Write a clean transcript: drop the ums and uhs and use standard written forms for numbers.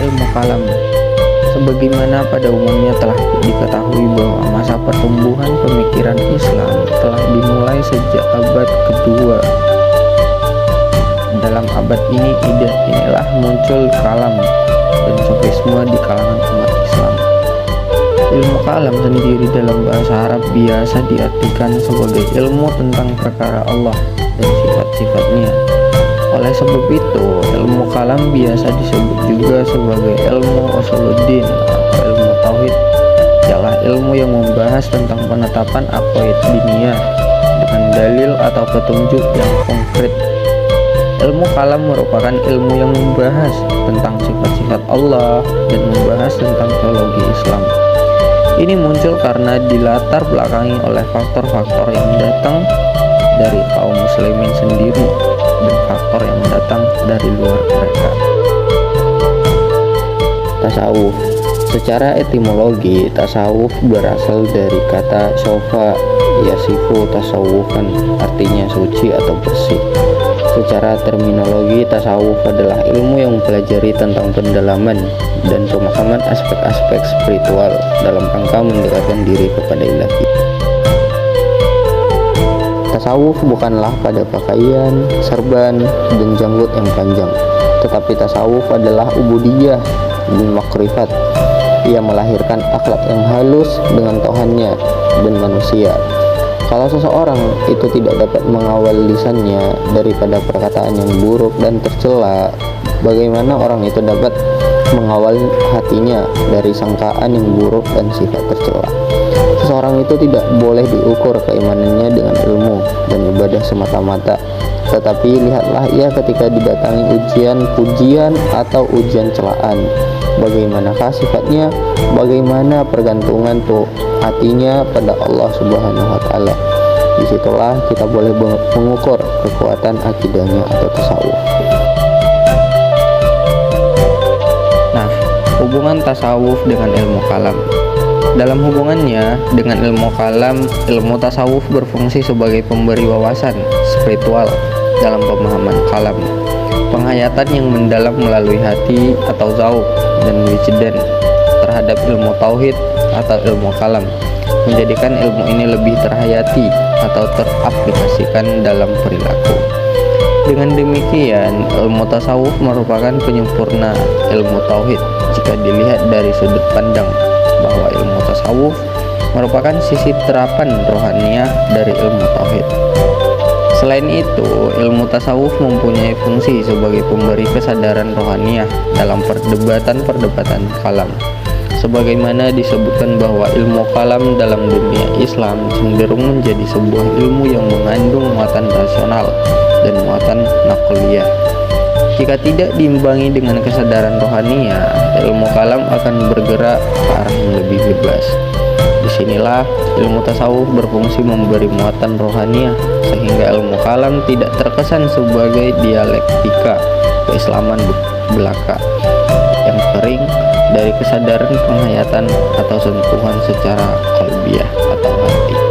ilmu kalam. Sebagaimana pada umumnya telah diketahui bahwa masa pertumbuhan pemikiran Islam telah dimulai sejak abad kedua. Dalam abad inilah muncul kalam dan sofisme di kalangan umat Islam. Ilmu kalam sendiri dalam bahasa Arab biasa diartikan sebagai ilmu tentang perkara Allah dan sifat-sifatnya. Oleh sebab itu, ilmu kalam biasa disebut juga sebagai ilmu usuluddin atau ilmu tauhid, ialah ilmu yang membahas tentang penetapan aqaid diniyah dengan dalil atau petunjuk yang konkret. Ilmu kalam merupakan ilmu yang membahas tentang sifat-sifat Allah dan membahas tentang teologi Islam. Ini muncul karena dilatar belakangi oleh faktor-faktor yang datang dari kaum muslimin sendiri dan faktor yang datang dari luar mereka. Tasawuf. Secara etimologi, tasawuf berasal dari kata sofa yasifu tasawufan, artinya suci atau bersih. Secara terminologi, tasawuf adalah ilmu yang mempelajari tentang pendalaman dan pemahaman aspek-aspek spiritual dalam rangka mendekatkan diri kepada ilahi. Tasawuf bukanlah pada pakaian, serban, dan janggut yang panjang, tetapi tasawuf adalah ubudiyah dan makrifat. Ia melahirkan akhlak yang halus dengan Tuhannya dan manusia. Kalau seseorang itu tidak dapat mengawal lisannya daripada perkataan yang buruk dan tercela, bagaimana orang itu dapat mengawal hatinya dari sangkaan yang buruk dan sifat tercela? Seseorang itu tidak boleh diukur keimanannya dengan ilmu dan ibadah semata-mata, tetapi lihatlah ia ketika didatangi ujian, pujian, atau ujian celaan. Bagaimanakah sifatnya? Bagaimana pergantungan hatinya pada Allah Subhanahu wa Ta'ala? Disitulah kita boleh mengukur kekuatan akidahnya atau tasawuf. Nah, hubungan tasawuf dengan ilmu kalam. Dalam hubungannya dengan ilmu kalam, ilmu tasawuf berfungsi sebagai pemberi wawasan spiritual dalam pemahaman kalam, penghayatan yang mendalam melalui hati atau zauq dan wijdan terhadap ilmu tauhid atau ilmu kalam, menjadikan ilmu ini lebih terhayati atau teraplikasikan dalam perilaku. Dengan demikian, ilmu tasawuf merupakan penyempurna ilmu tauhid jika dilihat dari sudut pandang bahwa ilmu tasawuf merupakan sisi terapan rohaniah dari ilmu tauhid. Selain itu, ilmu tasawuf mempunyai fungsi sebagai pemberi kesadaran rohaniah dalam perdebatan-perdebatan kalam. Sebagaimana disebutkan bahwa ilmu kalam dalam dunia Islam cenderung menjadi sebuah ilmu yang mengandung muatan rasional dan muatan nakliyah. Jika tidak diimbangi dengan kesadaran rohaniah, ilmu kalam akan bergerak ke arah yang lebih bebas. Disinilah ilmu tasawuf berfungsi memberi muatan rohaniah, sehingga ilmu kalam tidak terkesan sebagai dialektika keislaman belaka yang kering dari kesadaran penghayatan atau sentuhan secara qalbiyah atau hati.